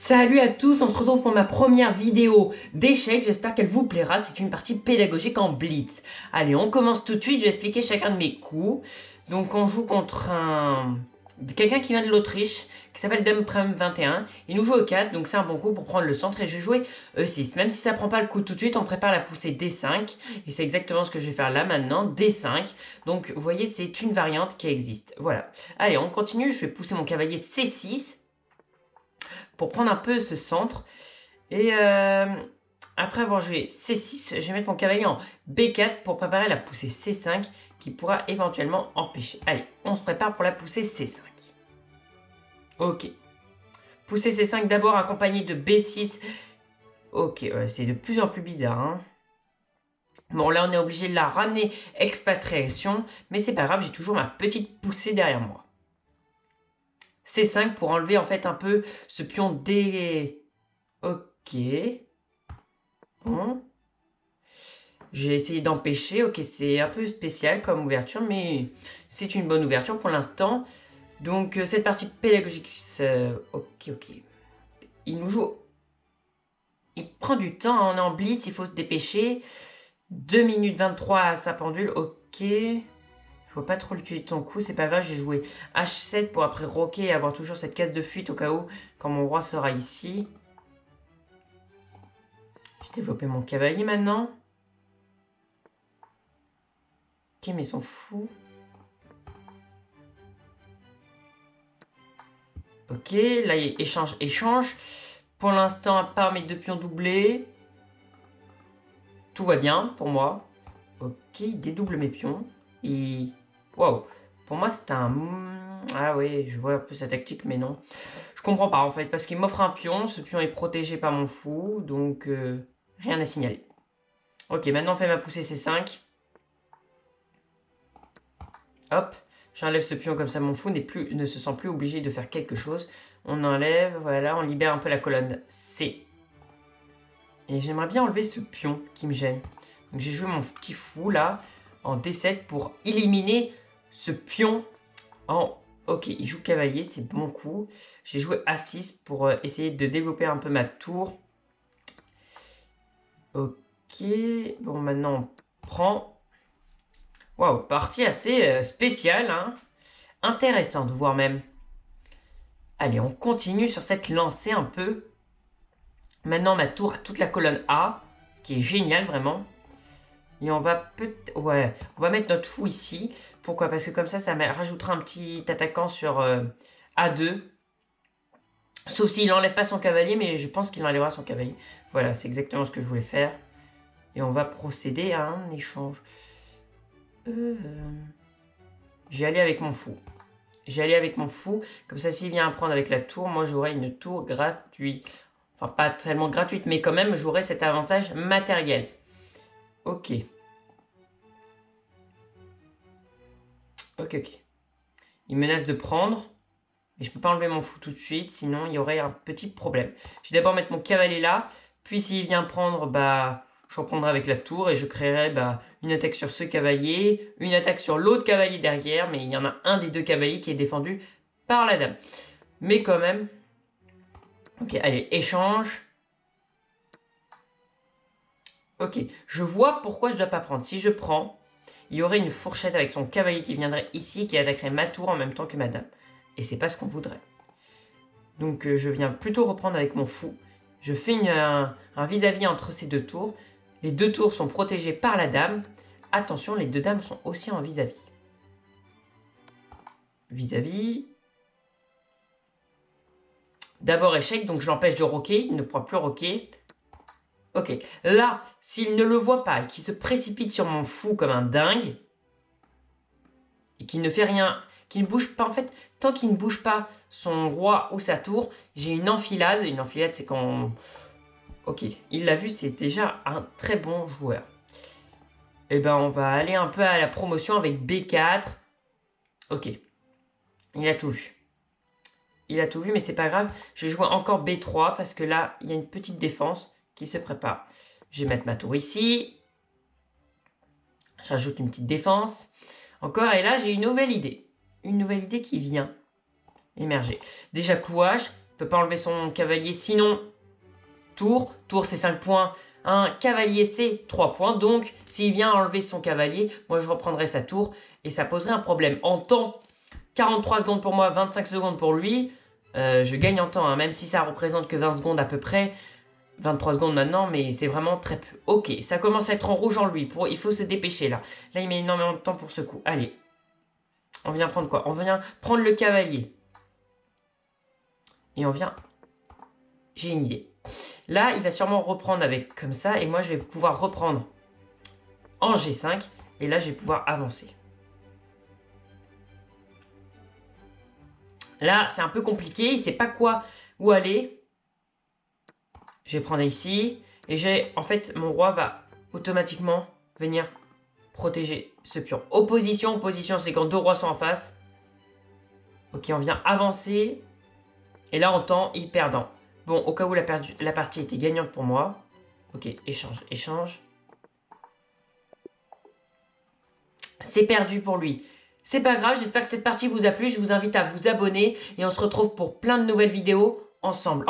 Salut à tous, on se retrouve pour ma première vidéo d'échecs, j'espère qu'elle vous plaira, c'est une partie pédagogique en blitz. Allez, on commence tout de suite, je vais expliquer chacun de mes coups. Donc on joue contre quelqu'un qui vient de l'Autriche, qui s'appelle Dumprem 21. Il nous joue au 4, donc c'est un bon coup pour prendre le centre et je vais jouer E6. Même si ça prend pas le coup tout de suite, on prépare la poussée D5. Et c'est exactement ce que je vais faire là maintenant, D5. Donc vous voyez, c'est une variante qui existe. Voilà. Allez, on continue, je vais pousser mon cavalier C6 pour prendre un peu ce centre. Et après avoir joué C6, je vais mettre mon cavalier en B4 pour préparer la poussée C5 qui pourra éventuellement empêcher. Allez, on se prépare pour la poussée C5. Ok. Poussée C5 d'abord accompagnée de B6. Ok, c'est de plus en plus bizarre. Hein. Bon, là, on est obligé de la ramener expatriation. Mais c'est pas grave, j'ai toujours ma petite poussée derrière moi. C5 pour enlever en fait un peu ce pion D. Ok. Bon. J'ai essayé d'empêcher. Ok, c'est un peu spécial comme ouverture, mais c'est une bonne ouverture pour l'instant. Donc cette partie pédagogique, ok. Il nous joue. Il prend du temps, on est en blitz, il faut se dépêcher. 2 minutes 23 à sa pendule, ok. Je vois pas trop l'utilité de ton coup, c'est pas grave, j'ai joué H7 pour après roquer et avoir toujours cette case de fuite au cas où, quand mon roi sera ici. J'ai développé mon cavalier maintenant. Ok, mais ils sont fous. Ok, là, échange. Pour l'instant, à part mes deux pions doublés, tout va bien pour moi. Ok, il dédouble mes pions. Et... Waouh. Pour moi, c'est un... Ah oui, je vois un peu sa tactique, mais non. Je comprends pas, en fait, parce qu'il m'offre un pion. Ce pion est protégé par mon fou, donc rien à signaler. Ok, maintenant, on fait ma poussée C5. Hop, j'enlève ce pion comme ça, mon fou ne se sent plus obligé de faire quelque chose. On enlève, voilà, on libère un peu la colonne C. Et j'aimerais bien enlever ce pion qui me gêne. Donc j'ai joué mon petit fou là, en D7 pour éliminer ce pion en... Ok, il joue cavalier, c'est bon coup. J'ai joué A6 pour essayer de développer un peu ma tour. Ok, bon maintenant on prend... Waouh, partie assez spéciale, hein. Intéressante, voire même. Allez, on continue sur cette lancée un peu. Maintenant, ma tour a toute la colonne A, ce qui est génial, vraiment. Et on va peut-être... Ouais, on va mettre notre fou ici. Pourquoi? Parce que comme ça rajoutera un petit attaquant sur A2. Sauf s'il n'enlève pas son cavalier, mais je pense qu'il enlèvera son cavalier. Voilà, c'est exactement ce que je voulais faire. Et on va procéder à un échange. J'ai allé avec mon fou. J'ai allé avec mon fou. Comme ça, s'il vient à prendre avec la tour, moi j'aurai une tour gratuite. Enfin, pas tellement gratuite, mais quand même, j'aurai cet avantage matériel. Ok. Ok. Il menace de prendre. Mais je peux pas enlever mon fou tout de suite, sinon il y aurait un petit problème. Je vais d'abord mettre mon cavalier là. Puis s'il vient prendre, bah, je reprendrai avec la tour et je créerai une attaque sur ce cavalier, une attaque sur l'autre cavalier derrière, mais il y en a un des deux cavaliers qui est défendu par la dame. Mais quand même... Ok, allez, échange. Ok, je vois pourquoi je ne dois pas prendre. Si je prends, il y aurait une fourchette avec son cavalier qui viendrait ici, qui attaquerait ma tour en même temps que ma dame. Et c'est pas ce qu'on voudrait. Donc je viens plutôt reprendre avec mon fou. Je fais un vis-à-vis entre ces deux tours. Les deux tours sont protégées par la dame. Attention, les deux dames sont aussi en vis-à-vis. Vis-à-vis. D'abord échec, donc je l'empêche de roquer. Il ne pourra plus roquer. Ok, là, s'il ne le voit pas et qu'il se précipite sur mon fou comme un dingue, et qu'il ne fait rien, qu'il ne bouge pas, en fait, tant qu'il ne bouge pas son roi ou sa tour, j'ai une enfilade. Une enfilade, c'est quand... Ok, il l'a vu, c'est déjà un très bon joueur. Et ben, on va aller un peu à la promotion avec B4. Ok, il a tout vu. Il a tout vu, mais c'est pas grave. Je vais jouer encore B3 parce que là, il y a une petite défense qui se prépare. Je vais mettre ma tour ici. J'ajoute une petite défense. Encore, et là, j'ai une nouvelle idée. Une nouvelle idée qui vient émerger. Déjà, clouage. peut pas enlever son cavalier. Sinon, tour c'est 5 points. Un cavalier c'est 3 points. Donc, s'il vient enlever son cavalier, moi je reprendrai sa tour et ça poserait un problème. En temps, 43 secondes pour moi, 25 secondes pour lui. Je gagne en temps, hein, même si ça représente que 20 secondes à peu près. 23 secondes maintenant, mais c'est vraiment très peu. Ok, ça commence à être en rouge en lui. Il faut se dépêcher là. Là, il met énormément de temps pour ce coup. Allez. On vient prendre quoi? On vient prendre le cavalier. Et on vient... J'ai une idée. Là, il va sûrement reprendre avec comme ça. Et moi, je vais pouvoir reprendre en G5. Et là, je vais pouvoir avancer. Là, c'est un peu compliqué. Il ne sait pas où aller. Je vais prendre ici. Et en fait, mon roi va automatiquement venir protéger ce pion. Opposition, c'est quand deux rois sont en face. Ok, on vient avancer. Et là, en temps, il perdant. Bon, au cas où la partie était gagnante pour moi. Ok, échange. C'est perdu pour lui. C'est pas grave, j'espère que cette partie vous a plu. Je vous invite à vous abonner. Et on se retrouve pour plein de nouvelles vidéos ensemble.